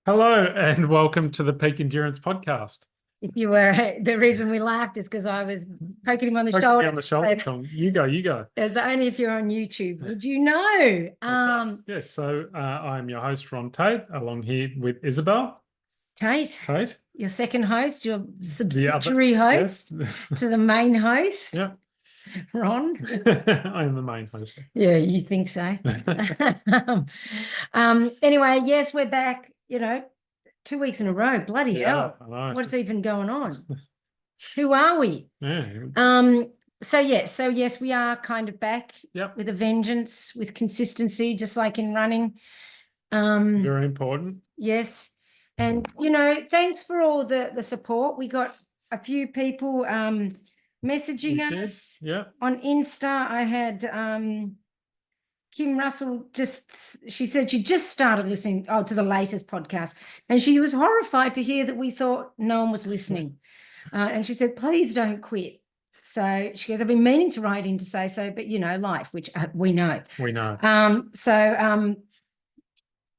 Hello and welcome to the Peak Endurance Podcast. If you were, the reason we laughed is because I was poking him on the Poking shoulder. me on the shoulder, Tom. You go. It's only if you're on YouTube. Would you know? That's right. Yes, so I'm your host, Ron Tate, along here with Isabel. Tate, your second host, your subsidiary host to the main host. Yep. Ron. I am the main host. Yeah, you think so. Anyway, yes, we're back, 2 weeks in a row. Bloody hell. What's even going on? Who are we? Yeah. So yes, we are kind of back with a vengeance, with consistency, just like in running. Very important. Yes. And, thanks for all the support. We got a few people messaging us on Insta. I had Kim Russell she said she just started listening to the latest podcast, and she was horrified to hear that we thought no one was listening. And she said, please don't quit. So she goes, I've been meaning to write in to say so, but life, which we know.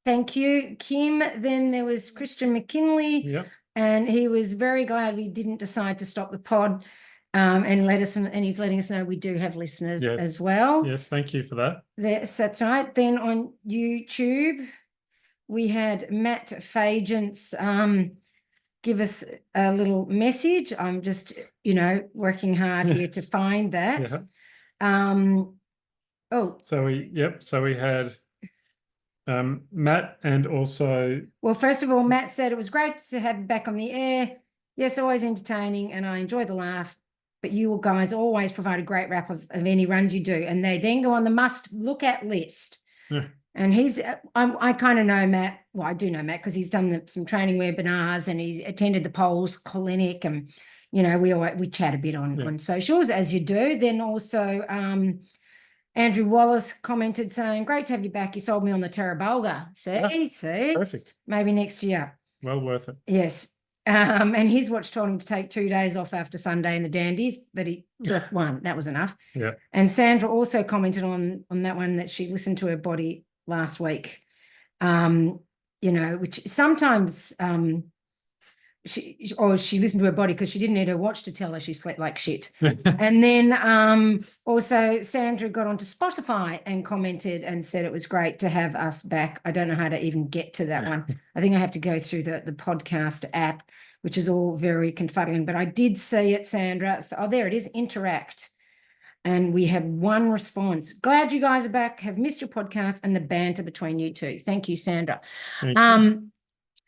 Thank you, Kim. Then there was Christian McKinley, and he was very glad we didn't decide to stop the pod, and he's letting us know we do have listeners as well. Yes, thank you for that. Yes, that's right. Then on YouTube, we had Matt Fagents give us a little message. I'm just, working hard here to find that. So we had Matt, and also... Well, first of all, Matt said it was great to have you back on the air. Yes, always entertaining, and I enjoy the laugh. But you guys always provide a great wrap of any runs you do. And they then go on the must-look-at list. Yeah. And I kind of know Matt. Well, I do know Matt because he's done some training webinars and he's attended the Poles Clinic, and, we chat a bit on socials, as you do. Then also... Andrew Wallace commented saying, great to have you back. You sold me on the Terabulga. See? Perfect. Maybe next year. Well worth it. Yes. And his watch told him to take 2 days off after Sunday in the Dandies, but he took one. That was enough. Yeah. And Sandra also commented on that one that she listened to her body last week, which sometimes... She listened to her body because she didn't need her watch to tell her she slept like shit. And then also Sandra got onto Spotify and commented and said it was great to have us back. I don't know how to even get to that one. I think I have to go through the podcast app, which is all very confuddling. But I did see it, Sandra. So there it is, interact. And we have one response. Glad you guys are back. Have missed your podcast and the banter between you two. Thank you, Sandra. Thank you.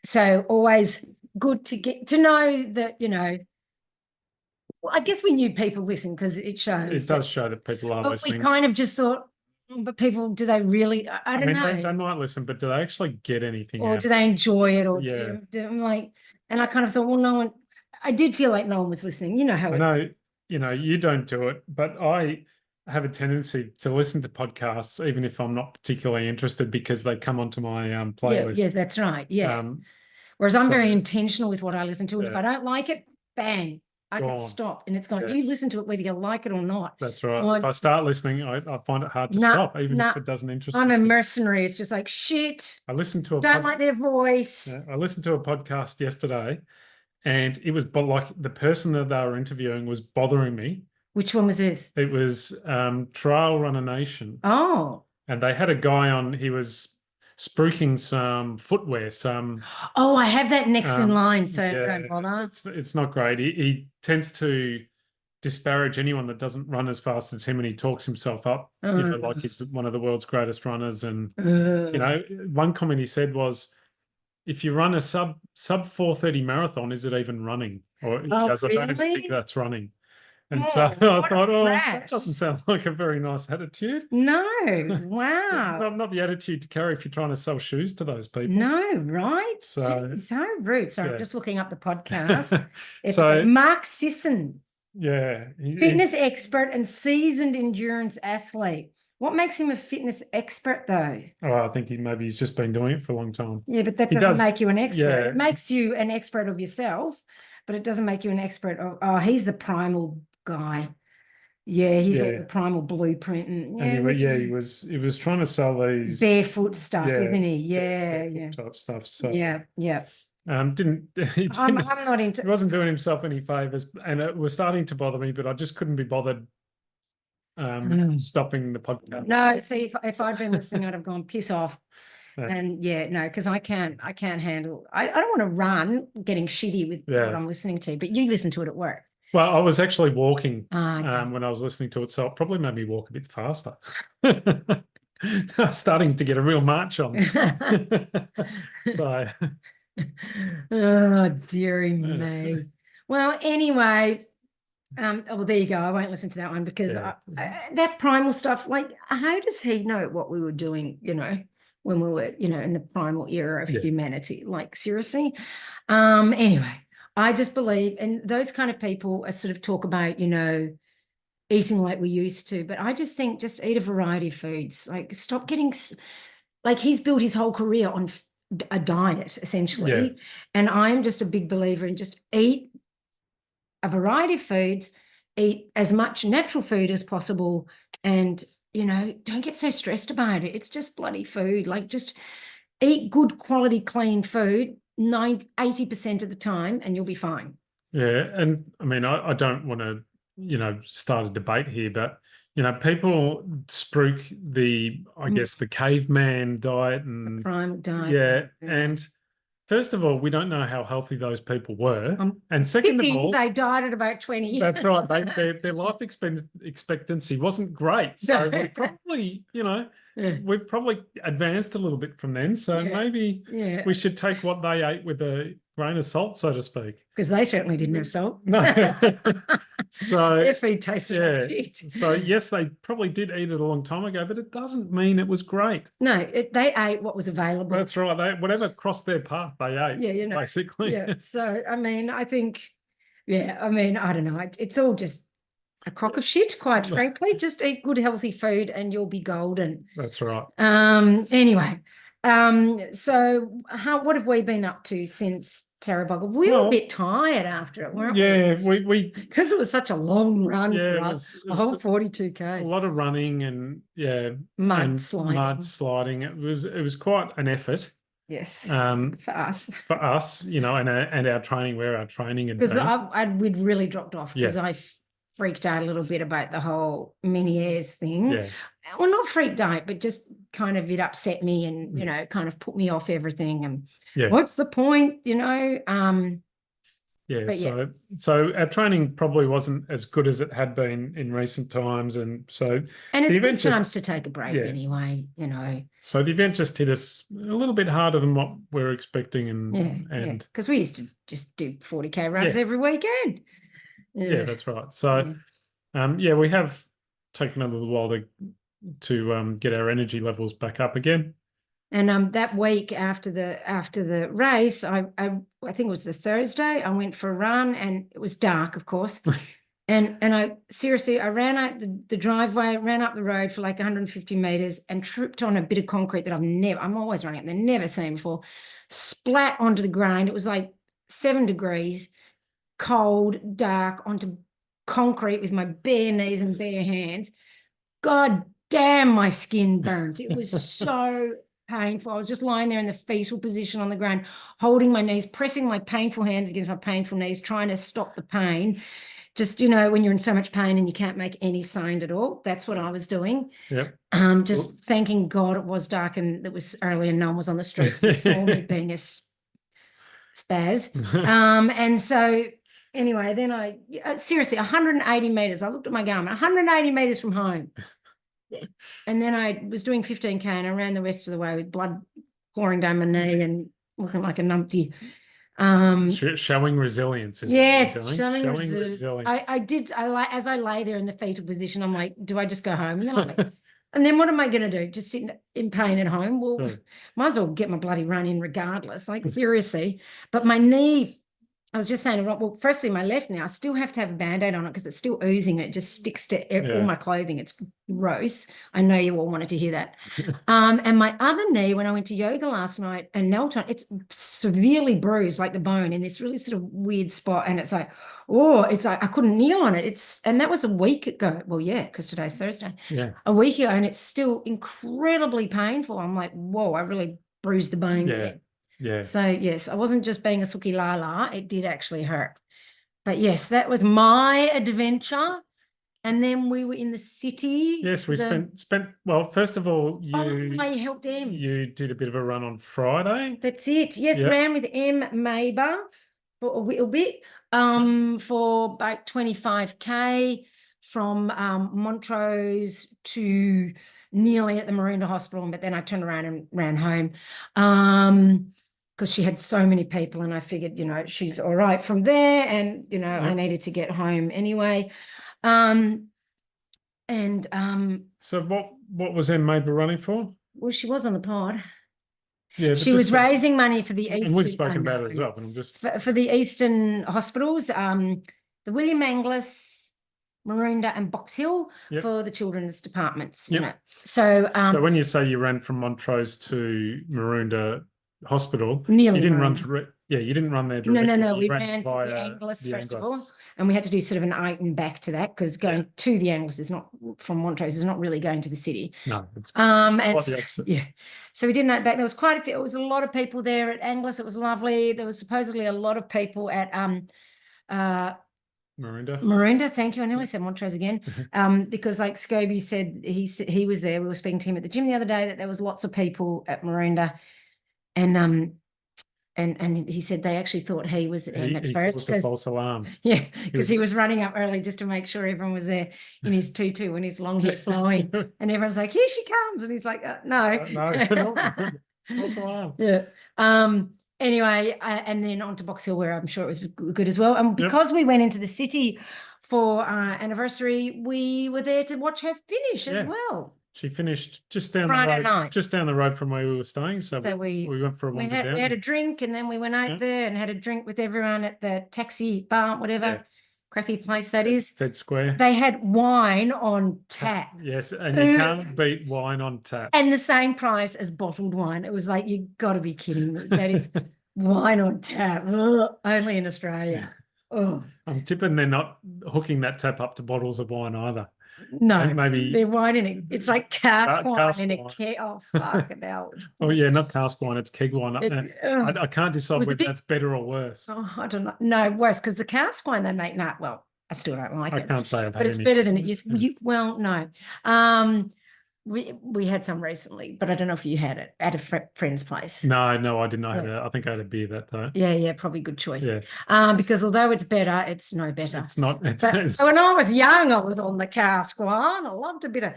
So always good to get to know that, well, I guess we knew people listen because it shows. It does show that people are listening. We kind of just thought, but people, do they really? I don't know. They might listen, but do they actually get anything or out? Do they enjoy it? Or I'm like, and I kind of thought, well, no one, I did feel like no one was listening. You know how it is. You don't do it, but I have a tendency to listen to podcasts, even if I'm not particularly interested, because they come onto my playlist. Yeah, that's right. Yeah. Whereas I'm very intentional with what I listen to. And if I don't like it, bang, I can stop. And it's gone, you listen to it whether you like it or not. That's right. Well, if I start listening, I find it hard to stop, even if it doesn't interest me. I'm a mercenary. It's just like, shit. I listened to don't like their voice. I listened to a podcast yesterday, and it was like the person that they were interviewing was bothering me. Which one was this? It was Trail Runner Nation. Oh. And they had a guy on, he was spruiking some footwear, I have that next in line, so don't bother. It's not great. He tends to disparage anyone that doesn't run as fast as him, and he talks himself up, like he's one of the world's greatest runners. And one comment he said was, if you run a sub 4:30 marathon, is it even running? Or because I don't think that's running. And so I thought, that doesn't sound like a very nice attitude. No, wow. Not the attitude to carry if you're trying to sell shoes to those people. No, right? So rude. Sorry, I'm just looking up the podcast. So Mark Sisson. Yeah. Fitness expert and seasoned endurance athlete. What makes him a fitness expert, though? I think he's just been doing it for a long time. Yeah, but that doesn't make you an expert. Yeah. It makes you an expert of yourself, but it doesn't make you an expert of, he's the primal guy. Yeah, he's all Yeah. the primal blueprint and yeah, he was trying to sell these barefoot stuff, isn't he? Yeah, barefoot type stuff. So yeah. didn't he I'm didn't not into. he wasn't doing himself any favors, and it was starting to bother me, but I just couldn't be bothered stopping the podcast. No, see, if I'd been listening, I'd have gone piss off. Yeah. And yeah, no, because I can't handle. I don't want to run getting shitty with what I'm listening to. But you listen to it at work. Well, I was actually walking Okay. when I was listening to it, so it probably made me walk a bit faster. Starting to get a real march on. So, oh, dearie me. Well, anyway, oh, there you go. I won't listen to that one because that primal stuff, like, how does he know what we were doing, when we were, in the primal era of humanity? Like, seriously? Anyway, I just believe, and those kind of people sort of talk about, eating like we used to, but I just think just eat a variety of foods. Like, stop getting, like, he's built his whole career on a diet, essentially. And I'm just a big believer in just eat a variety of foods, eat as much natural food as possible, and, don't get so stressed about it. It's just bloody food. Like, just eat good quality, clean food 80% of the time, and you'll be fine. Yeah. And I mean, I don't want to, start a debate here, but, people spruik I guess, the caveman diet and the primal diet. And first of all, we don't know how healthy those people were. And second of all, they died at about 20. That's right. Their life expectancy wasn't great. So we probably, we've probably advanced a little bit from then. So maybe we should take what they ate with a grain of salt, so to speak. Because they certainly didn't have salt. No. So their food tasted like shit. So yes, they probably did eat it a long time ago, but it doesn't mean it was great. No, they ate what was available. That's right. Whatever crossed their path, they ate. Yeah, basically. Yeah. So I mean, I think, I don't know. It's all just a crock of shit, quite frankly. Just eat good, healthy food, and you'll be golden. That's right. Anyway, so what have we been up to since Tarabogga? We were a bit tired after it, weren't we? Yeah, we because it was such a long run for us. A whole 42Ks. A lot of running and mud sliding. It was quite an effort. Yes. For us, and our training, where our training had been. We'd really dropped off because I freaked out a little bit about the whole mini airs thing. Yeah. Well, not freaked out, but just kind of it upset me and, kind of put me off everything. And what's the point, So our training probably wasn't as good as it had been in recent times. And it's times to take a break anyway, So the event just hit us a little bit harder than what we were expecting. And because we used to just do 40K runs every weekend. Yeah, that's right. So, we have taken a little while to get our energy levels back up again. And that week after the race, I think it was the Thursday, I went for a run, and it was dark, of course. and I ran out the driveway, ran up the road for like 150 meters, and tripped on a bit of concrete that I'm always running it, they've never seen before. Splat onto the ground. It was like 7 degrees. Cold, dark, onto concrete with my bare knees and bare hands. God damn, my skin burnt. It was so painful. I was just lying there in the fetal position on the ground, holding my knees, pressing my painful hands against my painful knees, trying to stop the pain. Just, when you're in so much pain and you can't make any sound at all. That's what I was doing. Yep. Just thanking God it was dark and it was early and no one was on the streets and saw me being a spaz. And so anyway, then seriously, 180 meters. I looked at my garmin, 180 meters from home. And then I was doing 15K and I ran the rest of the way with blood pouring down my knee and looking like a numpty. Showing resilience. Showing resilience. I did. As I lay there in the fetal position, I'm like, do I just go home? And then I'm like, and then what am I going to do? Just sit in pain at home? Well, might as well get my bloody run in regardless. Like, seriously. But my knee I was just saying, well, firstly, my left knee, I still have to have a Band-Aid on it because it's still oozing. It just sticks to all my clothing. It's gross. I know you all wanted to hear that. And my other knee, when I went to yoga last night and knelt on, it's severely bruised, like the bone, in this really sort of weird spot. And it's like, oh, it's like I couldn't kneel on it. And that was a week ago. Well, yeah, because today's Thursday. Yeah. A week ago, and it's still incredibly painful. I'm like, whoa, I really bruised the bone there. Yeah. So yes, I wasn't just being a sookie la la. It did actually hurt. But yes, that was my adventure. And then we were in the city. Yes, we spent. Well, first of all, I helped Em. You did a bit of a run on Friday. That's it. Yes, ran with Em Maber for a little bit. For about 25K from Montrose to nearly at the Maroondah Hospital, but then I turned around and ran home. Because she had so many people, and I figured, she's all right from there, and I needed to get home anyway. So what was Em Maber running for? Well, she was on the pod. Yeah, she was raising money for the Eastern. And we've spoken about it as well, but I'm just for the Eastern hospitals, the William Angliss, Maroondah, and Box Hill for the children's departments. So when you say you ran from Montrose to Maroondah Hospital, nearly you didn't run to you didn't run there directly. No, we ran via the Angliss first of all, and we had to do sort of an out and back to that, because going to the Angliss is not from Montrose, is not really going to the city. No, it's quite the opposite. Yeah. So we did an out back. There was quite a few. It was a lot of people there at Angliss. It was lovely. There was supposedly a lot of people at Maroondah, thank you. I nearly said Montrose again. Because like Scobie said, he was there. We were speaking to him at the gym the other day, that there was lots of people at Maroondah. And he said they actually thought he was at first. He false alarm. Yeah, because he was running up early just to make sure everyone was there in his tutu and his long hair flowing. And everyone's like, here she comes. And he's like, no. No. False alarm. Yeah. Anyway, and then on to Box Hill, where I'm sure it was good as well. And because we went into the city for our anniversary, we were there to watch her finish as well. She finished just down Friday the road, night. Just down the road from where we were staying. So we went for a wander down. We had a drink, and then we went out there and had a drink with everyone at the taxi bar, whatever crappy place that is. Fed Square. They had wine on tap. Yes, and you can't beat wine on tap. And the same price as bottled wine. It was like, you got to be kidding me. That is wine on tap. Ugh, only in Australia. Oh. I'm tipping they're not hooking that tap up to bottles of wine either. No, maybe they're wine in it. It's like cask wine in a keg. Oh, fuck it out. Oh, yeah, not cask wine, it's keg wine. I can't decide whether that's better or worse. Oh, I don't know. No, worse, because the cask wine they make, well, I still don't like it. I can't say I've had but it's better than it used to be. Well, no. We had some recently, but I don't know if you had it at a friend's place. No, I did not have it. I think I had a beer that day. Yeah, probably good choice. Yeah. Because although it's better, it's no better. It's not. So when I was young, I was on the cask wine. I loved a bit of,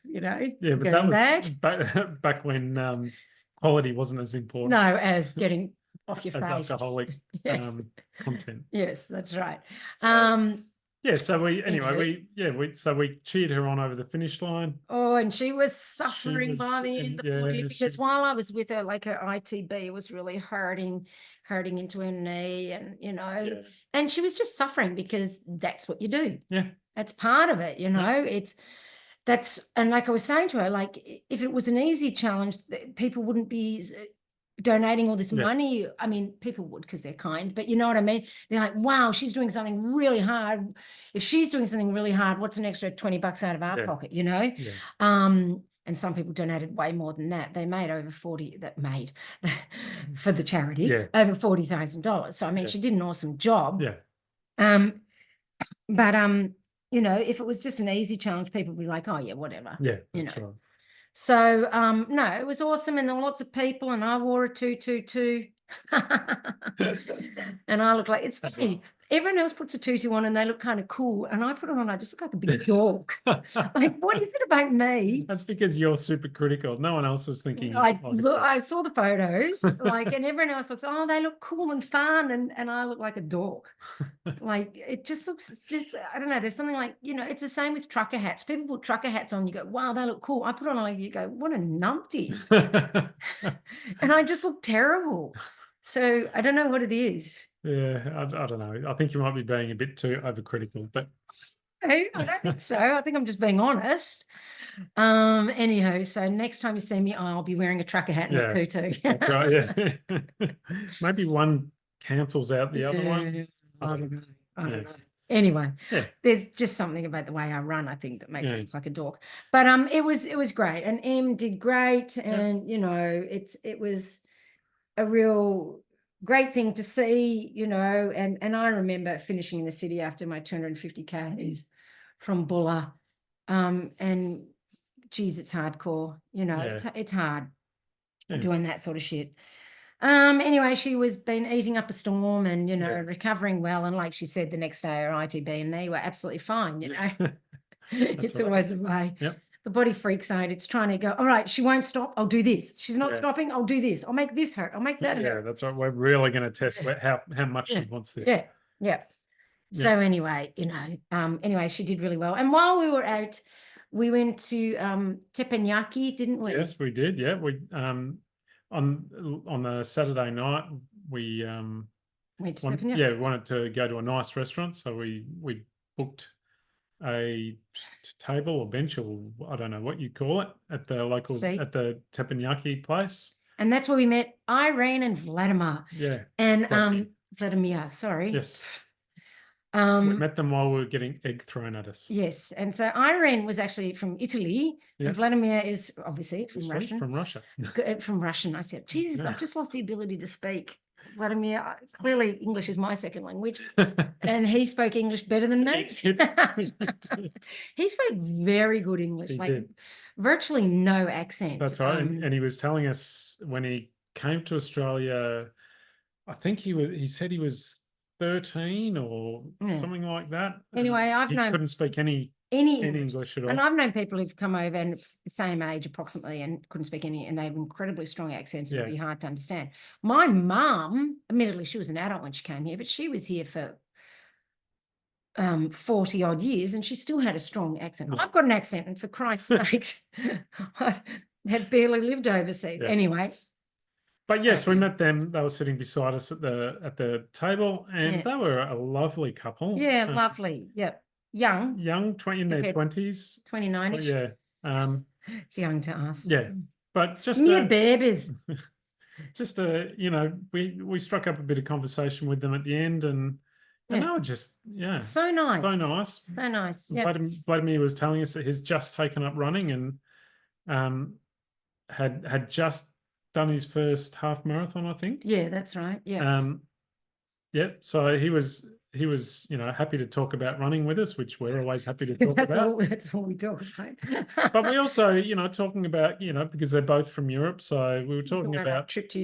Yeah, but that was back when quality wasn't as important. No, as getting off your face. As alcoholic content. Yes, that's right. So we cheered her on over the finish line. Oh, and she was suffering by the end of the week, because while I was with her, like her ITB was really hurting into her knee, and and she was just suffering, because that's what you do. Yeah, that's part of it. And like I was saying to her, like, if it was an easy challenge, people wouldn't be donating all this money. I mean, people would, because they're kind, but you know what I mean? They're like, wow, she's doing something really hard. If she's doing something really hard, what's an extra $20 out of our pocket, And some people donated way more than that. They made over 40, for the charity, over $40,000. So, I mean, she did an awesome job. Yeah. But, if it was just an easy challenge, people would be like, oh yeah, whatever. Yeah, that's right. So, no, it was awesome, and there were lots of people, and I wore a tutu too. And I look like, it's funny. Everyone else puts a tutu on and they look kind of cool, and I put it on, I just look like a big dork. Like, what is it about me? That's because you're super critical. No one else was thinking. I saw the photos, and everyone else looks, oh, they look cool and fun, and I look like a dork. Like, it just looks, I don't know, there's something like, it's the same with trucker hats. People put trucker hats on, you go, wow, they look cool. I put on, like, you go, what a numpty. And I just look terrible. So I don't know what it is. Yeah, I don't know. I think you might be being a bit too overcritical, but I don't think so. I think I'm just being honest. Anyhow, so next time you see me, I'll be wearing a trucker hat and yeah, a tutu. that's right. Yeah, maybe one cancels out the other one. I don't know. I Yeah. don't know. Anyway, Yeah. there's just something about the way I run, I think, that makes Yeah. me look like a dork. But it was great, and Em did great, and you know, it was a real great thing to see, you know, and I remember finishing in the city after my 250 Ks from Bulla, and geez, it's hardcore, you know, Yeah. it's hard Yeah. doing that sort of shit. Anyway, she was been eating up a storm and, you know, Yeah. recovering well. And like she said, the next day her ITB and they were absolutely fine, you know. It's right. always the way. Yep. The body freaks out. It's trying to go, all right, she won't stop. I'll do this. She's not Yeah. stopping. I'll do this. I'll make this hurt. I'll make that Yeah, hurt. that's right. We're really going to test how much Yeah. she wants this. Yeah. Yeah. So anyway, you know, anyway, she did really well. And while we were out, we went to teppanyaki, didn't we? Yes, we did. Yeah, we on the Saturday night we went to wanted to go to a nice restaurant, so we booked a table or bench, or I don't know what you call it, at the local at the teppanyaki place. And that's where we met Irene and Vladimir. Yeah. And Vladimir, sorry. Yes. We met them while we were getting egg thrown at us. Yes. And so Irene was actually from Italy, and Vladimir is obviously from Russia. From Russian. I said, Jesus, I've just lost the ability to speak. Vladimir, clearly English is my second language. And he spoke English better than me. He spoke very good English, virtually no accent. That's right. And he was telling us when he came to Australia, I think he said he was 13 or something like that. Anyway, he couldn't speak any English at all. And I've known people who've come over and the same age approximately and couldn't speak any, and they have incredibly strong accents and it'd be hard to understand. My mum, admittedly, she was an adult when she came here, but she was here for 40 odd years and she still had a strong accent. I've got an accent, and for Christ's sakes, I had barely lived overseas. Anyway. But yes, we met them. They were sitting beside us at the table, and they were a lovely couple. Yeah, lovely. Yep. Young, in their 20s. 29. Yeah. It's young to us. Yeah. But just babies. Just you know, we struck up a bit of conversation with them at the end, and they were just so nice. So nice. So nice. Vladimir was telling us that he's just taken up running and had just done his first half marathon, I think. Yeah, that's right. Yeah. So he was, you know, happy to talk about running with us, which we're always happy to talk about. That's all we talk about. But we also, you know, talking about, you know, because they're both from Europe, so we were talking about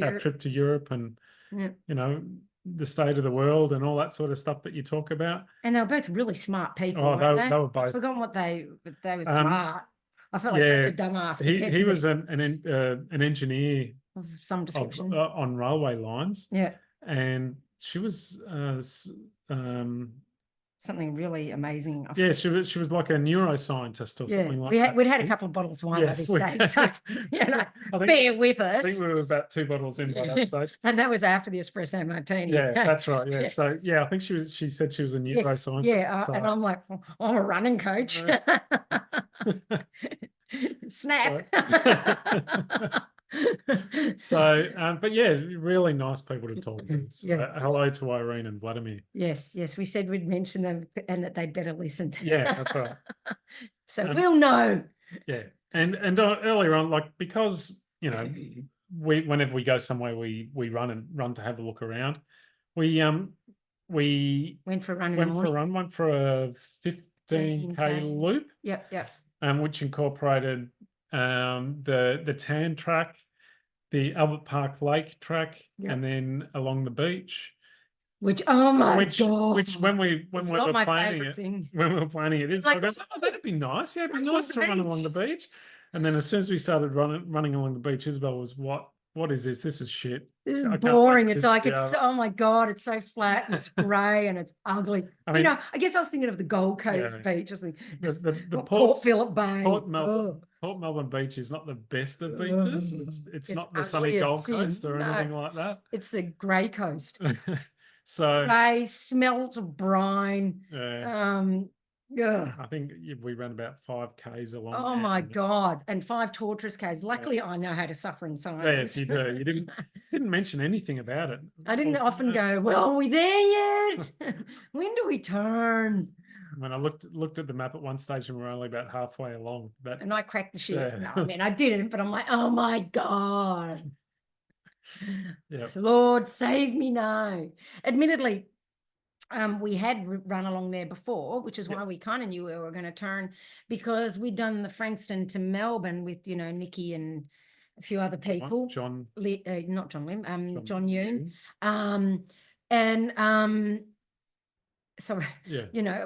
our trip to Europe and, you know, the state of the world and all that sort of stuff that you talk about. And they were both really smart people. Oh, they were both. I've forgotten what they were smart. I felt like they were dumbass. He was an engineer of some description on railway lines. Yeah. And she was something really amazing. She was like a neuroscientist or something like that. We'd had a couple of bottles of wine by this stage. So, you know, bear with us. I think we were about 2 bottles in by that stage. And that was after the espresso martini. Yeah, that's right. Yeah. So I think she said she was a neuroscientist. Yeah, and I'm like, I'm a running coach. Snap. So, but yeah, really nice people to talk to. So, hello to Irene and Vladimir. Yes, we said we'd mention them and that they'd better listen. Yeah, that's right. So we'll know. Yeah, and earlier on, like, because you know, whenever we go somewhere, we run to have a look around. We went for a run. Went for a 15K loop. Yep. Which incorporated the Tan track, the Albert Park Lake track, and then along the beach. Which God! Which when we were planning it, it's like, that'd be nice. Yeah, it'd be nice to run along the beach. And then as soon as we started running along the beach, Isabel was, what is this? This is shit. This is boring. It's like, oh my God, it's so flat and it's grey and it's ugly. I mean, you know, I guess I was thinking of the Gold Coast beach. Just the Port Phillip Bay. Port Melbourne Beach is not the best of beaches. It's not the sunny Gold Coast or anything like that. It's the grey coast. So Grey, smelt of brine. I think we ran about 5Ks along. Oh my God. And 5 torturous Ks. Luckily, I know how to suffer in silence. Yes, you do. You didn't mention anything about it. I didn't often go, well, are we there yet? When do we turn? When I looked at the map at one stage and we're only about halfway along. And I cracked the shit. No, I mean, I didn't, but I'm like, oh my God. Yep. Lord, save me now. Admittedly, we had run along there before, which is why we kind of knew we were going to turn, because we'd done the Frankston to Melbourne with, Nikki and a few other people. Not John Lim, John Yoon. So,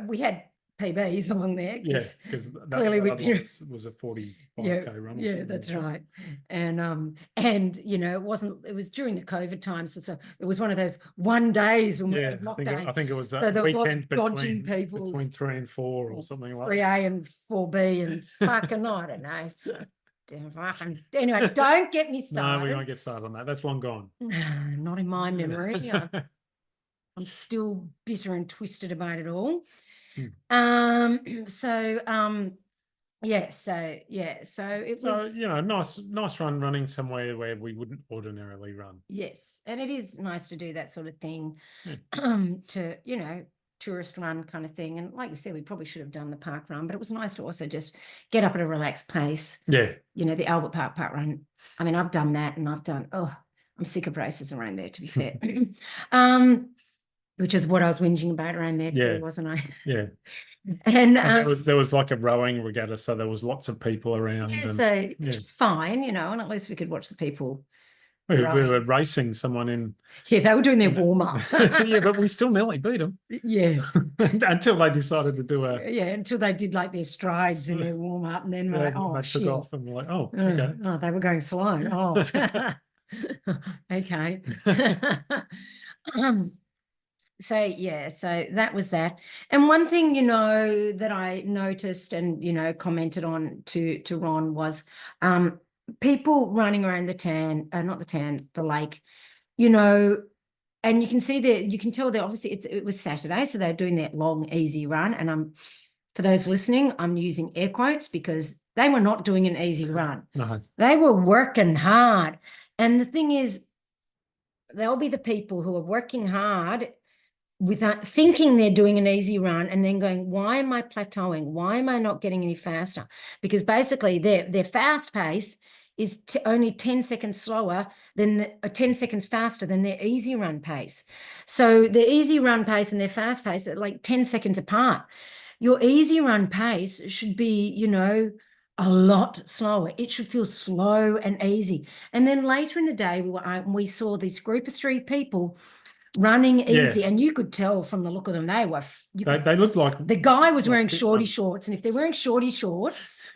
we had PBs along there. Yeah, because clearly was a 45K run. Yeah, that's right. And it was during the COVID times. So it was one of those one days when we were lockdown. I think it was a so weekend dodging people between 3 and 4 or something like that. 3A and 4B and fucking, I don't know. Anyway, don't get me started. No, we won't get started on that. That's long gone. Not in my memory. I'm still bitter and twisted about it all. So it was nice run running somewhere where we wouldn't ordinarily run. Yes, and it is nice to do that sort of thing. To tourist run kind of thing. And like we said, we probably should have done the park run, but it was nice to also just get up at a relaxed pace. Yeah. The Albert Park run. I mean, I've done that, and I'm sick of races around there, to be fair. Which is what I was whinging about around there too, wasn't I? Yeah. And there was like a rowing regatta, so there was lots of people around. Which was fine, and at least we could watch the people. We were racing someone in. Yeah, they were doing their warm-up. Yeah, but we still nearly beat them. Yeah. Until they decided to do until they did like their strides in their warm-up, and then we're like, they took off, and we're like, oh, okay. Oh, they were going slow. Oh. Okay. So that was that. And one thing, that I noticed and, commented on to Ron was people running around the lake, and you can see you can tell that obviously it was Saturday, so they're doing that long, easy run. And for those listening, I'm using air quotes because they were not doing an easy run. No. They were working hard. And the thing is, there'll be the people who are working hard without thinking they're doing an easy run and then going, why am I plateauing? Why am I not getting any faster? Because basically their fast pace is only 10 seconds slower than 10 seconds faster than their easy run pace. So their easy run pace and their fast pace are like 10 seconds apart. Your easy run pace should be, a lot slower. It should feel slow and easy. And then later in the day, we saw this group of 3 people running easy, and you could tell from the look of them, they looked like the guy was wearing shorty shorts, and if they're wearing shorty shorts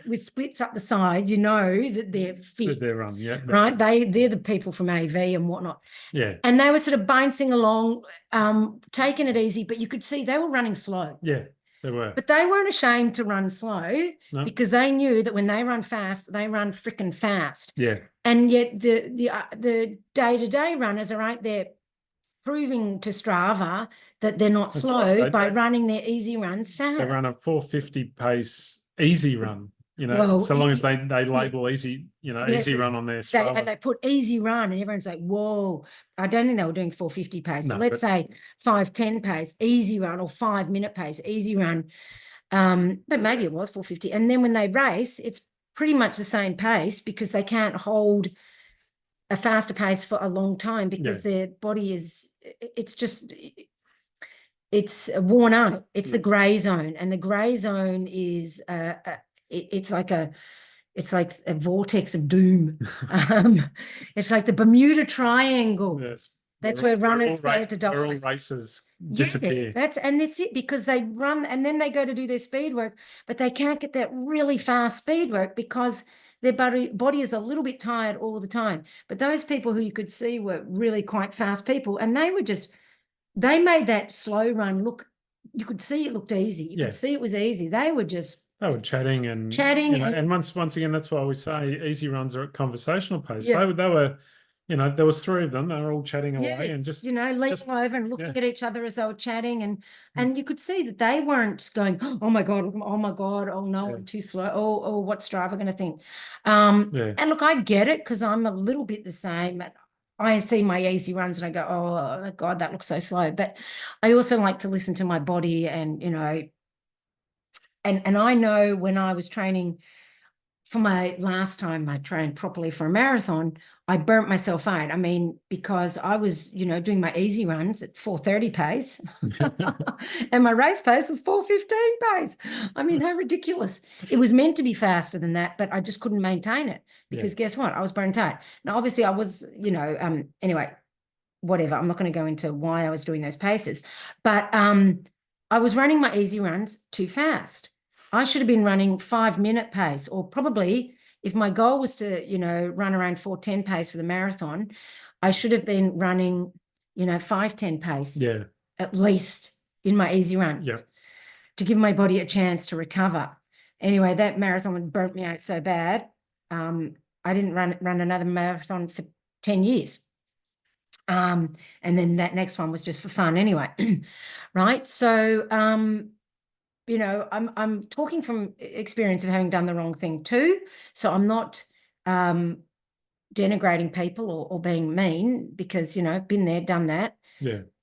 with splits up the side, that they're fit. They're on, right. They're the people from AV and whatnot. Yeah, and they were sort of bouncing along, taking it easy, but you could see they were running slow. Yeah, they were. But they weren't ashamed to run slow because they knew that when they run fast, they run freaking fast. Yeah, and yet the day-to-day runners are right there proving to Strava that they're not slow by running their easy runs fast. They run a 450 pace easy run, so long as they label easy, easy run on their Strava. And they put easy run, and everyone's like, whoa. I don't think they were doing 450 pace, but let's say 5:10 pace, easy run, or 5-minute pace, easy run. But maybe it was 450. And then when they race, it's pretty much the same pace because they can't hold a faster pace for a long time because their body it's worn out. It's the gray zone, and the gray zone is it's like a vortex of doom. It's like the Bermuda Triangle. Yes. That's where runners go to die. All races disappear. That's it, because they run and then they go to do their speed work, but they can't get that really fast speed work because their body is a little bit tired all the time. But those people who you could see were really quite fast people, and they made that slow run look, you could see it looked easy. You could see it was easy. They were chatting and and once again, that's why we say easy runs are at conversational pace. They were you know, there was 3 of them. They were all chatting away and just, you know, leaning over and looking at each other as they were chatting, and you could see that they weren't going, oh my God, oh no, I'm too slow. Oh, what's Strava going to think? And look, I get it, because I'm a little bit the same. I see my easy runs and I go, oh God, that looks so slow. But I also like to listen to my body, and, you know, and I know when I was training for my last time I trained properly for a marathon, I burnt myself out. I mean, because I was, you know, doing my easy runs at 4:30 pace and my race pace was 4:15 pace. I mean, how ridiculous. It was meant to be faster than that, but I just couldn't maintain it, because guess what? I was burnt out. Now, obviously I was, you know, anyway, whatever. I'm not going to go into why I was doing those paces, but I was running my easy runs too fast. I should have been running 5-minute pace, or probably, if my goal was to, you know, run around 4:10 pace for the marathon, I should have been running, you know, 5:10 pace at least in my easy runs to give my body a chance to recover. Anyway, that marathon burnt me out so bad. I didn't run another marathon for 10 years. And then that next one was just for fun anyway. Right. So, you know, I'm talking from experience of having done the wrong thing too. So I'm not denigrating people or being mean, because, you know, been there, done that.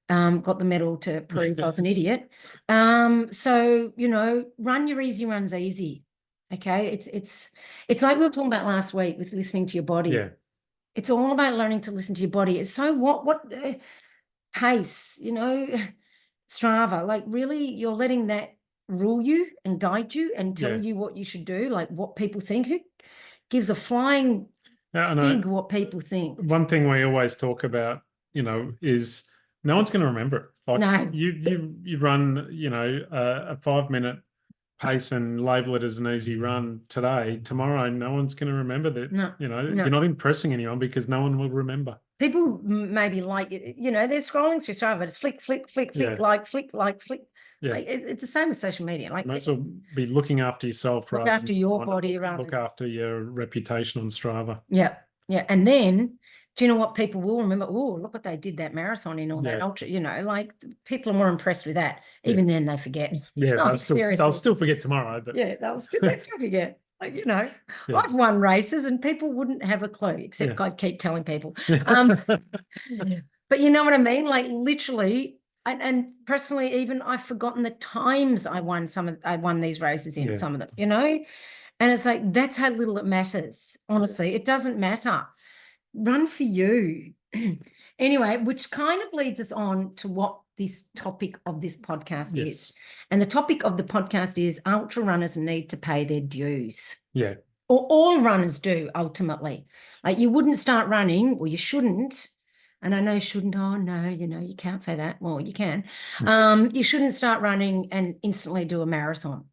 Got the medal to prove I was an idiot. So, you know, run your easy runs easy. Okay. It's like we were talking about last week with listening to your body. It's all about learning to listen to your body. So what pace, you know, Strava, like, really, you're letting that rule you and guide you and tell you what you should do, like what people think. Who gives a flying fig what people think? One thing we always talk about, you know, is no one's going to remember it. Like, no. You run, you know, a 5-minute pace and label it as an easy run today. Tomorrow, no one's going to remember that. No, you know, you're not impressing anyone, because no one will remember. People maybe, like, you know, they're scrolling through Strava, it's flick, flick, flick, flick, flick. Like, it's the same with social media. Like, you might as well be looking after yourself, look after your body, look after your reputation on Strava. Yeah. And then, do you know what people will remember? Oh, look what they did that marathon in, or that ultra. You know, like, people are more impressed with that. Even then, they forget. They'll still forget tomorrow. But they'll still forget. Like, you know, I've won races and people wouldn't have a clue, except I keep telling people. But you know what I mean? Like, literally, and personally, even I've forgotten the times I won these races in, some of them, you know? And it's like, that's how little it matters. Honestly, it doesn't matter. Run for you. Anyway, which kind of leads us on to what this topic of this podcast is. And the topic of the podcast is ultra runners need to pay their dues. Or all runners do, ultimately. Like, you wouldn't start running, or you shouldn't. And I know shouldn't, oh no, you know, you can't say that. Well, you can. You shouldn't start running and instantly do a marathon.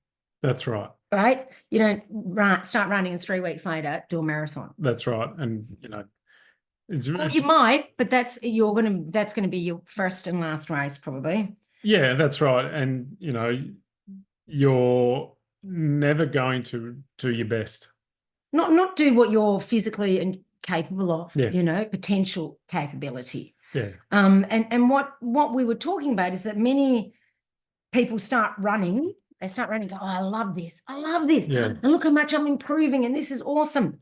That's right. Right? You don't start running and 3 weeks later do a marathon. That's right. And, you know, well, you might, but that's going to be your first and last race, probably. Yeah, that's right. And, you know, you're never going to do your best. Not do what you're physically and capable of, you know, potential capability. And what we were talking about is that many people start running. They start running, go, oh, I love this. And look how much I'm improving, and this is awesome.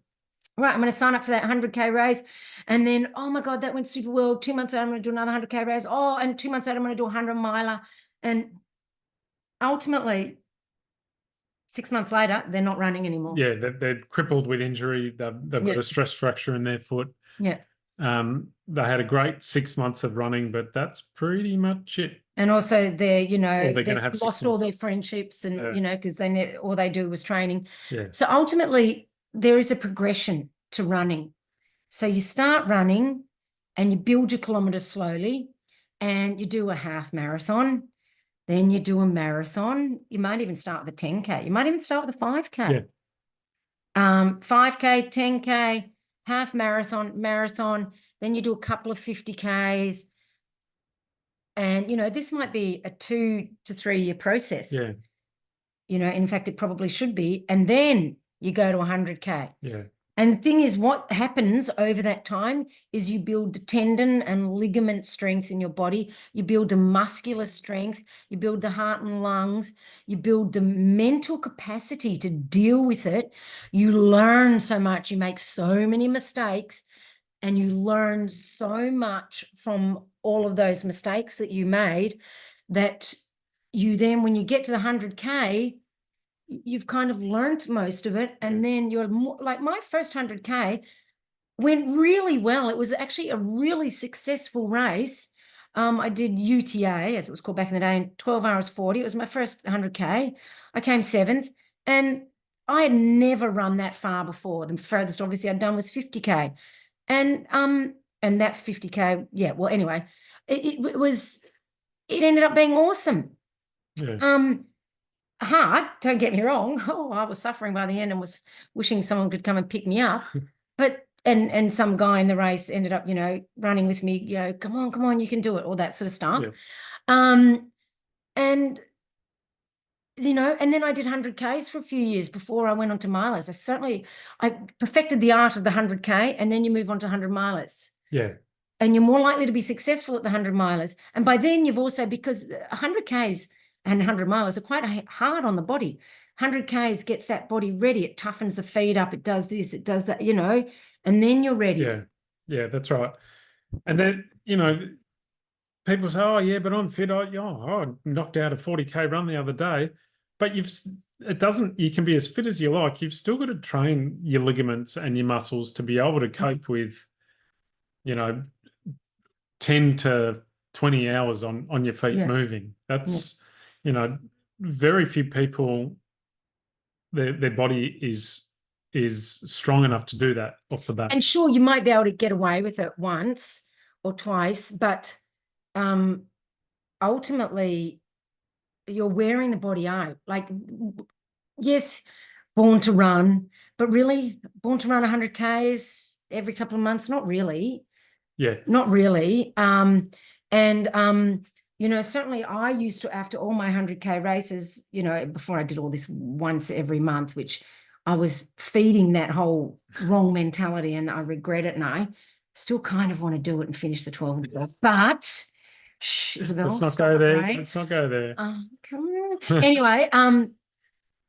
Right, I'm going to sign up for that 100K race. And then, oh my God, that went super well. 2 months later, I'm going to do another 100K race. Oh, and 2 months later, I'm going to do a 100-miler. And ultimately, 6 months later, they're not running anymore. Yeah, they're crippled with injury. They've got a stress fracture in their foot. They had a great 6 months of running, but that's pretty much it. And also, they've lost all their friendships, and you know, because all they do was training. So ultimately, there is a progression to running. So you start running and you build your kilometers slowly, and you do a half marathon. Then you do a marathon. You might even start with a 10K. You might even start with a 5K. 5K, 10K, half marathon. Then you do a couple of 50Ks. And, you know, this might be a 2 to 3 year process. You know, in fact, it probably should be. And then you go to 100K. And the thing is, what happens over that time is you build the tendon and ligament strength in your body. You build the muscular strength. You build the heart and lungs. You build the mental capacity to deal with it. You learn so much. You make so many mistakes, and you learn so much from all of those mistakes that you made, that you then, when you get to the 100K, you've kind of learnt most of it. And then you're more, like my first 100K went really well. It was actually a really successful race. I did UTA, as it was called back in the day, in 12 hours 40. It was my first 100K. I came 7th, and I had never run that far before. The furthest obviously I'd done was 50K. And that 50K, yeah, well, anyway, it ended up being awesome. Yeah. Hard, don't get me wrong. Oh, I was suffering by the end and was wishing someone could come and pick me up. But and some guy in the race ended up, running with me, come on, you can do it, all that sort of stuff. Yeah. And and then I did 100Ks for a few years before I went on to milers. I perfected the art of the 100K, and then you move on to 100 milers. Yeah. And you're more likely to be successful at the 100 milers. And by then you've also, because 100Ks and 100 milers are quite hard on the body. 100Ks gets that body ready. It toughens the feet up. It does this, it does that, and then you're ready. Yeah. Yeah, that's right. And then, people say, oh, yeah, but I'm fit. I knocked out a 40K run the other day. But you can be as fit as you like. You've still got to train your ligaments and your muscles to be able to cope with, 10 to 20 hours on your feet moving. That's, very few people, their body is strong enough to do that off the bat. And sure, you might be able to get away with it once or twice, but ultimately you're wearing the body out. Like, yes, born to run, but really born to run 100Ks every couple of months? Not really. Yeah. Not really. Certainly I used to, after all my 100K races, before I did all this once every month, which I was feeding that whole wrong mentality, and I regret it, and I still kind of want to do it and finish the 12 and 12. But shh, Isabel, let's not go there. Let's not go there. Come on. Anyway,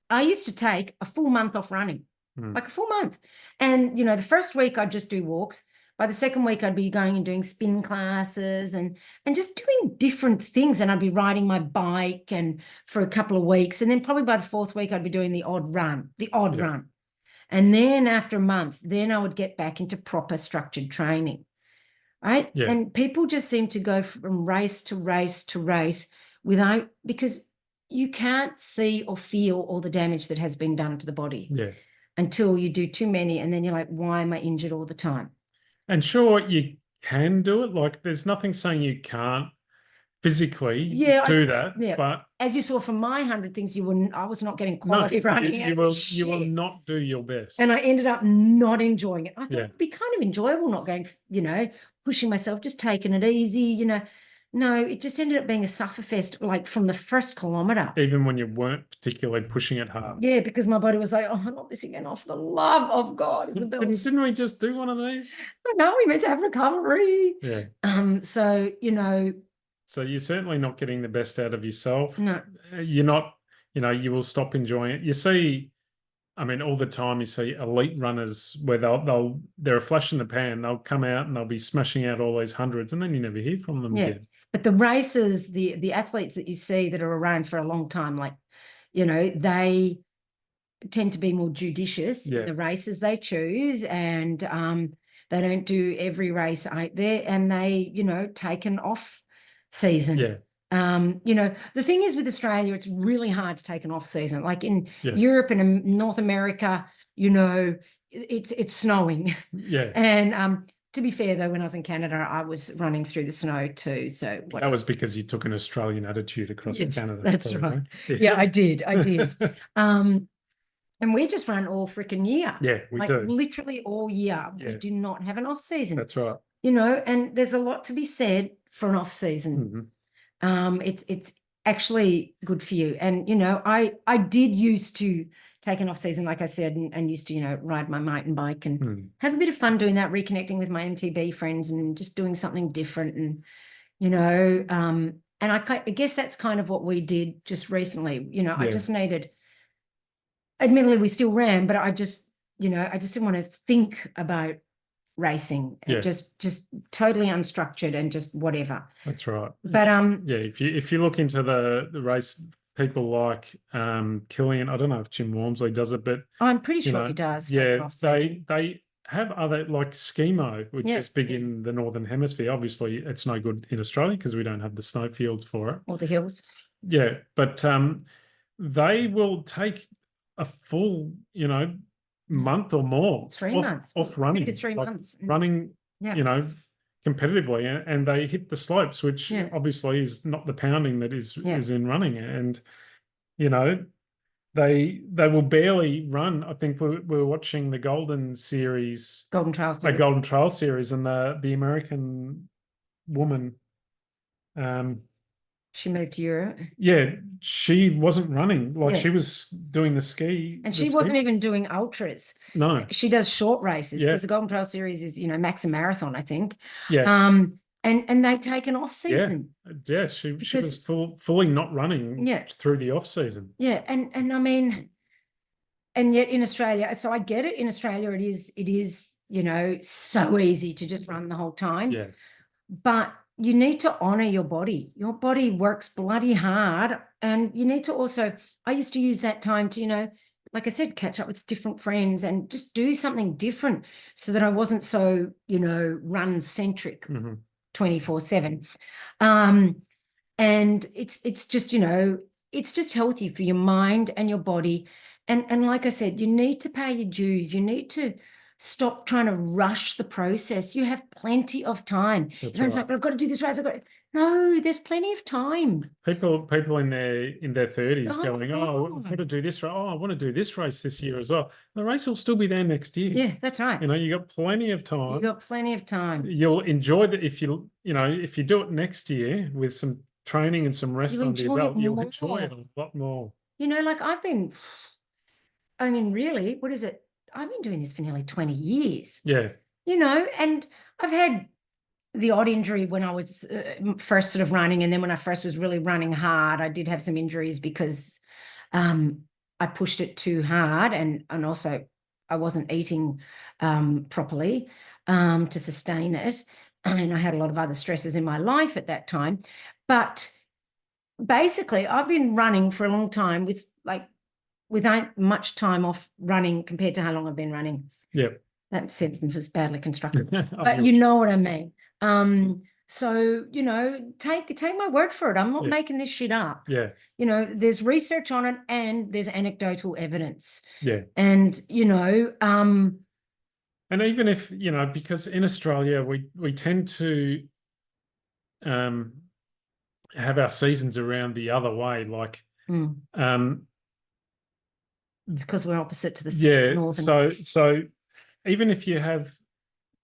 I used to take a full month off running, like a full month. And, the first week I'd just do walks. By the second week, I'd be going and doing spin classes and just doing different things. And I'd be riding my bike and for a couple of weeks. And then probably by the 4th week, I'd be doing the odd run. And then after a month, then I would get back into proper structured training, right? Yeah. And people just seem to go from race to race to race because you can't see or feel all the damage that has been done to the body until you do too many. And then you're like, why am I injured all the time? And sure, you can do it. Like, there's nothing saying you can't physically do that. Yeah. But as you saw from my 100 things, I was not getting quality running. You will not do your best. And I ended up not enjoying it. I thought it'd be kind of enjoyable not going, pushing myself, just taking it easy, No, it just ended up being a sufferfest, like from the first kilometre. Even when you weren't particularly pushing it hard. Yeah, because my body was like, oh, not this again, for the love of God. Didn't we just do one of these? No, we meant to have recovery. Yeah. So, So you're certainly not getting the best out of yourself. No. You're not, you will stop enjoying it. You see, all the time you see elite runners where they're a flash in the pan. They'll come out and they'll be smashing out all these hundreds, and then you never hear from them again. But the racers, the athletes that you see that are around for a long time, like, they tend to be more judicious in the races they choose, and they don't do every race out there, and they, take an off season. Yeah. The thing is with Australia, it's really hard to take an off season. Like in Europe and in North America, it's snowing. Yeah. And to be fair, though, when I was in Canada, I was running through the snow too. So that was because you took an Australian attitude across Canada. That's right. Yeah, I did. And we just run all freaking year. Yeah, we do. Literally all year. Yeah. We do not have an off season. That's right. And there's a lot to be said for an off season. Mm-hmm. It's actually good for you. And, you know, I did used to take an off season, like I said, and used to, you know, ride my mountain bike and have a bit of fun doing that, reconnecting with my MTB friends and just doing something different. And, you know, and I guess that's kind of what we did just recently. You know, I just needed, admittedly, we still ran, but I just, you know, I just didn't want to think about racing. Just totally unstructured and just whatever. That's right. But yeah, if you look into the race, people like Killian, I don't know if Jim Walmsley does it, but I'm pretty sure know, he does. Yeah, they have other, like skimo, which is big in the Northern Hemisphere. Obviously, it's no good in Australia because we don't have the snowfields for it. Or the hills. Yeah, but they will take a full, you know, month or more 3 months off running. 2 to 3 months. Running, you know, competitively, and they hit the slopes, which obviously is not the pounding that is in running. And, you know, they will barely run. I think we were watching the Golden Trail Series, and the American woman, she moved to Europe. Yeah, she wasn't running. Like she was doing the ski. And she wasn't even doing ultras. No. She does short races because the Golden Trail Series is, you know, max a marathon, I think. Yeah. And they take an off season. Yeah, she was fully not running through the off season. Yeah, and I mean, and yet in Australia, so I get it. In Australia, it is, you know, so easy to just run the whole time. Yeah. But you need to honor your body. Your body works bloody hard. And you need to also, I used to use that time to, you know, like I said, catch up with different friends and just do something different so that I wasn't so, you know, run centric 24/7. And it's just, you know, it's just healthy for your mind and your body. And like I said, you need to pay your dues. You need to stop trying to rush the process. You have plenty of time. Everyone's like, I've got to do this race. No, there's plenty of time. People in their 30s going, I've got to do this. I want to do this race this year as well. The race will still be there next year. Yeah, that's right. You know, you got plenty of time. You got plenty of time. You'll enjoy that if you do it next year with some training and some rest under your belt, you'll enjoy it a lot more. You know, like really, what is it? I've been doing this for nearly 20 years. Yeah. You know, and I've had the odd injury when I was first sort of running. And then when I first was really running hard, I did have some injuries because I pushed it too hard. And also I wasn't eating properly to sustain it. And I had a lot of other stresses in my life at that time. But basically, I've been running for a long time without much time off running compared to how long I've been running. Yeah. That sentence was badly constructed, but you know what I mean. So, you know, take my word for it. I'm not making this shit up. Yeah. You know, there's research on it and there's anecdotal evidence. Yeah. And, you know, and even if, you know, because in Australia, we tend to have our seasons around the other way. Like, it's because we're opposite to the northern. So even if you have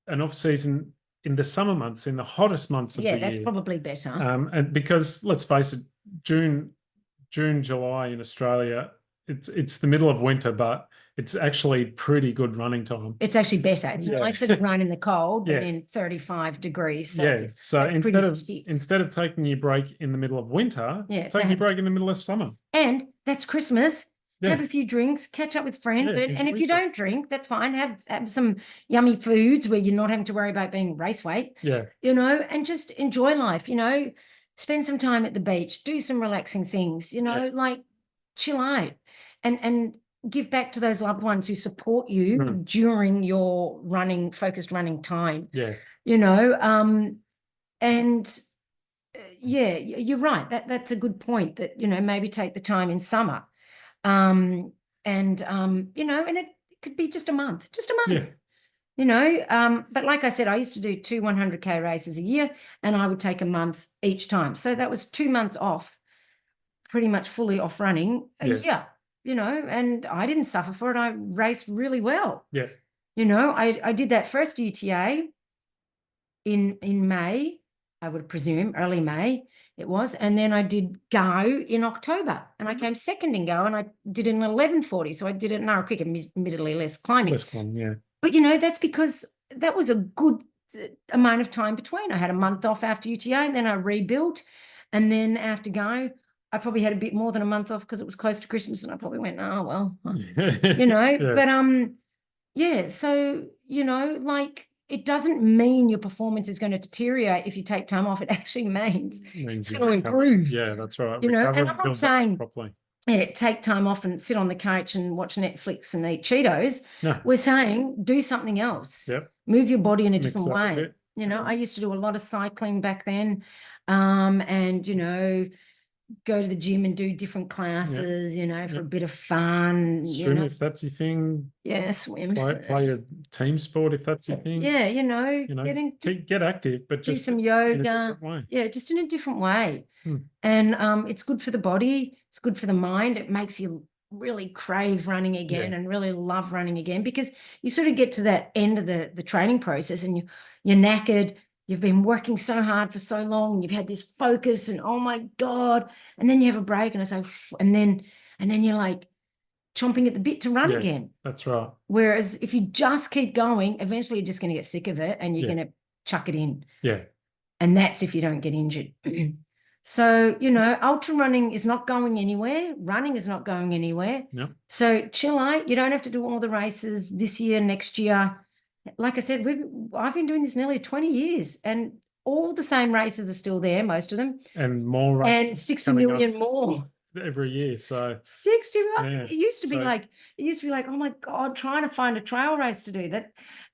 an off season in the summer months, in the hottest months of the year, that's probably better. And because let's face it, June, July in Australia, it's the middle of winter, but it's actually pretty good running time. It's actually better. It's nicer to run in the cold than in 35 degrees. So so instead of taking your break in the middle of winter, take your break in the middle of summer. And that's Christmas. Have a few drinks, catch up with friends. And if you don't drink, that's fine. Have some yummy foods where you're not having to worry about being race weight. Yeah. You know, and just enjoy life, you know, spend some time at the beach, do some relaxing things, you know, like chill out and give back to those loved ones who support you during your focused running time. Yeah. You know, and you're right. That's a good point that, you know, maybe take the time in summer. You know, and it could be just a month, you know, but like I said, I used to do 2 100K races a year and I would take a month each time. So that was 2 months off, pretty much fully off running a year, you know, and I didn't suffer for it. I raced really well. Yeah. You know, I did that first UTA in May. I would presume, early May it was. And then I did Go in October, and I came second in Go, and I did an 11:40. So I did it an hour quicker, admittedly less climbing. Less climbing, yeah. But, you know, that's because that was a good amount of time between. I had a month off after UTA, and then I rebuilt. And then after Go, I probably had a bit more than a month off because it was close to Christmas, and I probably went, oh, well, you know, Yeah. but, yeah. So, you know, like, it doesn't mean your performance is going to deteriorate if you take time off. It actually means it's you going to recover. improve. Yeah, that's right. You know, Recover and I'm not build up saying, properly. yeah, take time off and sit on the couch and watch Netflix and eat Cheetos. No. We're saying do something else. Yep. Move your body in a Mix different up a way. bit. You know, I used to do a lot of cycling back then, and, you know, go to the gym and do different classes, you know, for a bit of fun. Swim, you know. if that's your thing. Yeah, swim. Play a team sport if that's your thing. Yeah, you know, get active, but do just some in a yoga. different way. Yeah, just in a different way. Hmm. And it's good for the body. It's good for the mind. It makes you really crave running again and really love running again, because you sort of get to that end of the training process and you're knackered. You've been working so hard for so long. You've had this focus and, oh my God. And then you have a break and and then you're like chomping at the bit to run again. That's right. Whereas if you just keep going, eventually you're just going to get sick of it and you're going to chuck it in. Yeah. And that's if you don't get injured. So, you know, ultra running is not going anywhere. Running is not going anywhere. Yep. So chill out. You don't have to do all the races this year, next year. Like I said, I've been doing this nearly 20 years, and all the same races are still there, most of them. And more races. And 60 million more. Every year. So 60, it used to be like, oh my God, trying to find a trail race to do that.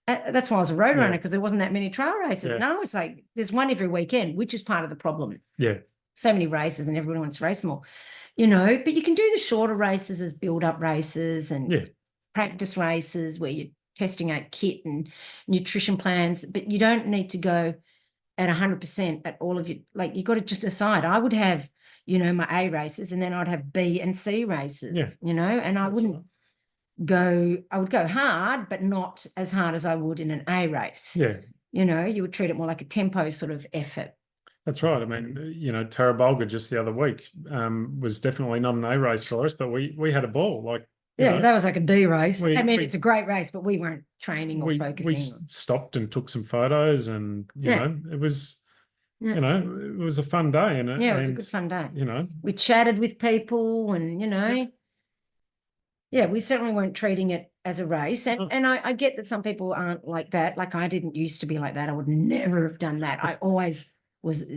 That's why I was a road runner, because there wasn't that many trail races. Now it's like there's one every weekend, which is part of the problem. Yeah. So many races and everyone wants to race them all, you know, but you can do the shorter races as build-up races and practice races where you're testing out kit and nutrition plans, but you don't need to go at 100% at all of your, like, you got to just decide. I would have, you know, my A races, and then I'd have B and C races, you know, and I wouldn't I would go hard, but not as hard as I would in an A race. Yeah. You know, you would treat it more like a tempo sort of effort. That's right. I mean, you know, Tarabulga just the other week was definitely not an A race for us, but we had a ball. Like, that was like a D race. I mean, it's a great race, but we weren't training or focusing. We stopped and took some photos, and you know, it was, you know, it was a fun day, and it was a good fun day. You know, we chatted with people, and you know, we certainly weren't treating it as a race, and I get that some people aren't like that. Like, I didn't used to be like that. I would never have done that. I always was,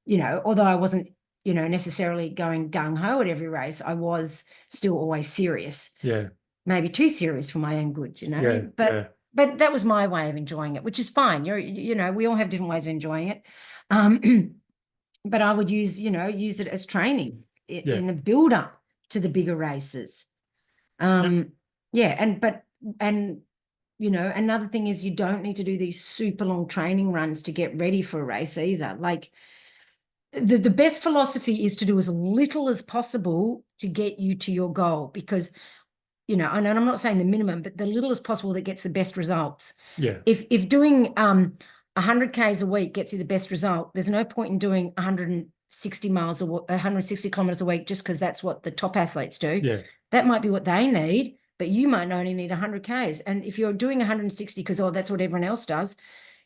you know, although I wasn't, you know, necessarily going gung-ho at every race, I was still always serious. Yeah. Maybe too serious for my own good, you know. Yeah, but that was my way of enjoying it, which is fine. You know, we all have different ways of enjoying it. But I would use it as training in the build-up to the bigger races. And you know, another thing is you don't need to do these super long training runs to get ready for a race either. Like, the best philosophy is to do as little as possible to get you to your goal, because, you know, and I'm not saying the minimum, but the little as possible that gets the best results. Yeah. If doing 100 Ks a week gets you the best result, there's no point in doing 160 kilometers a week just because that's what the top athletes do. Yeah. That might be what they need, but you might only need 100 Ks. And if you're doing 160 because, that's what everyone else does,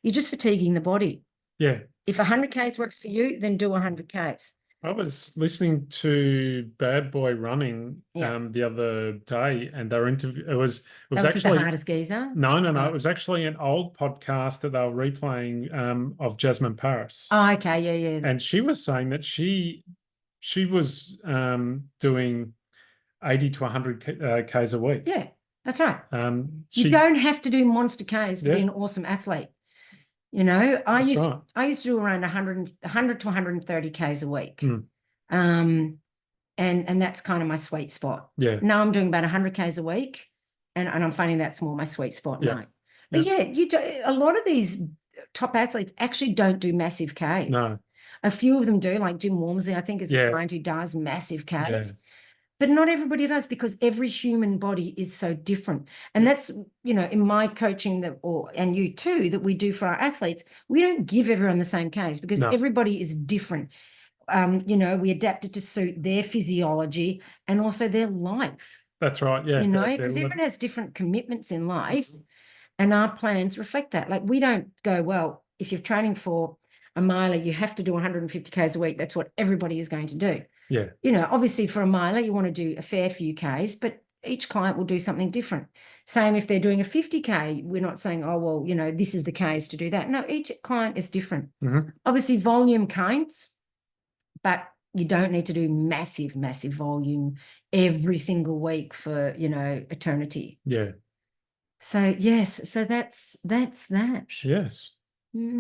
you're just fatiguing the body. Yeah. If 100 Ks works for you, then do 100 Ks. I was listening to Bad Boy Running the other day, and they were interviewing. It was actually the hardest geezer. No. It was actually an old podcast that they were replaying of Jasmine Paris. Oh, okay, yeah. And she was saying that she was doing 80 to 100 Ks a week. Yeah, that's right. You don't have to do monster Ks to be an awesome athlete. You know, I used to do around 100 to 130 Ks a week. And that's kind of my sweet spot. Yeah. Now I'm doing about 100 Ks a week, and I'm finding that's more my sweet spot now. But you do, a lot of these top athletes actually don't do massive Ks. No. A few of them do, like Jim Walmsley, I think, is the kind who does massive Ks. Yeah. But not everybody does, because every human body is so different. And that's, you know, in my coaching and you too, that we do for our athletes, we don't give everyone the same Ks, because everybody is different. You know, we adapt it to suit their physiology and also their life. That's right. Yeah. You know, because everyone has different commitments in life, and our plans reflect that. Like, we don't go, well, if you're training for a miler, you have to do 150 Ks a week. That's what everybody is going to do. Yeah. You know, obviously for a miler, you want to do a fair few Ks, but each client will do something different. Same if they're doing a 50K, we're not saying, oh, well, you know, this is the Ks to do that. No, each client is different. Obviously volume counts, but you don't need to do massive, massive volume every single week for, you know, eternity. Yeah. So yes, so that's that. Yes.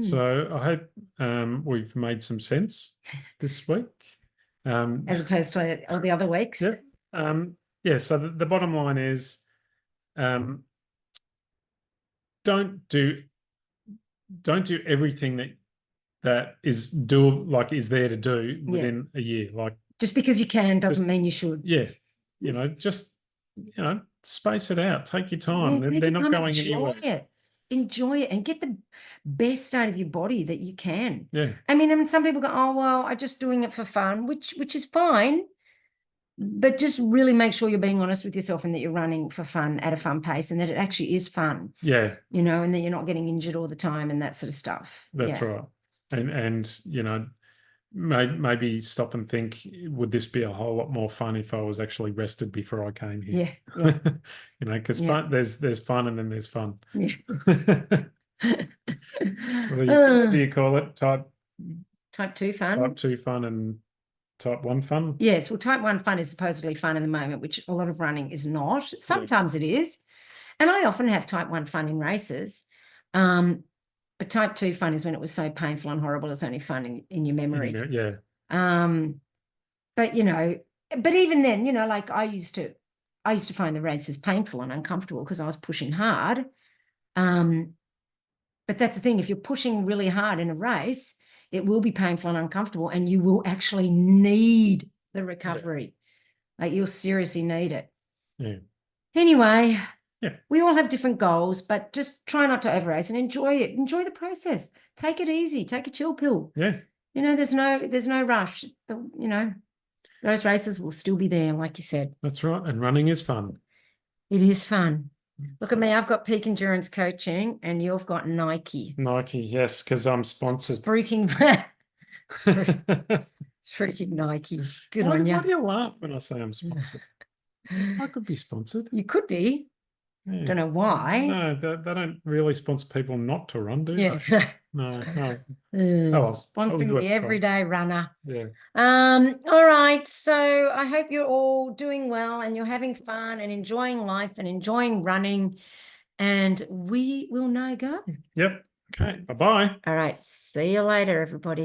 So I hope we've made some sense this week. As opposed to all the other weeks. Yeah. Yeah. So the bottom line is, don't do everything that is there to do within a year. Like, just because you can doesn't mean you should. Yeah. You know, just, you know, space it out. Take your time. They're not going anywhere. Enjoy it and get the best out of your body that you can. Yeah. I mean, some people go, oh, well, I'm just doing it for fun, which is fine. But just really make sure you're being honest with yourself and that you're running for fun at a fun pace and that it actually is fun. Yeah. You know, and that you're not getting injured all the time and that sort of stuff. That's right. And you know, maybe stop and think, would this be a whole lot more fun if I was actually rested before I came here? Yeah. You know, because there's fun and then there's fun. Yeah. What do you call it? Type 2 fun. Type 2 fun and type 1 fun. Yes. Well, type 1 fun is supposedly fun in the moment, which a lot of running is not. Sometimes it is. And I often have type 1 fun in races. But type 2 fun is when it was so painful and horrible, it's only fun in your memory. Yeah. But, you know, but even then, you know, like I used to find the races painful and uncomfortable because I was pushing hard. But that's the thing, if you're pushing really hard in a race, it will be painful and uncomfortable, and you will actually need the recovery. Like, you'll seriously need it. Yeah. Anyway, we all have different goals, but just try not to overrace and enjoy it. Enjoy the process. Take it easy. Take a chill pill. Yeah. You know, there's no rush. You know, those races will still be there, like you said. That's right. And running is fun. It is fun. Look at me. I've got Peak Endurance Coaching and you've got Nike. Nike, yes, because I'm sponsored. Freaking Nike. Good on you. Why do you laugh when I say I'm sponsored? I could be sponsored. You could be. Yeah. Don't know why. No, they don't really sponsor people not to run, do they? No. Sponsoring the everyday runner. Yeah. All right. So I hope you're all doing well and you're having fun and enjoying life and enjoying running. And we will now go. Yep. Okay. Bye-bye. All right. See you later, everybody.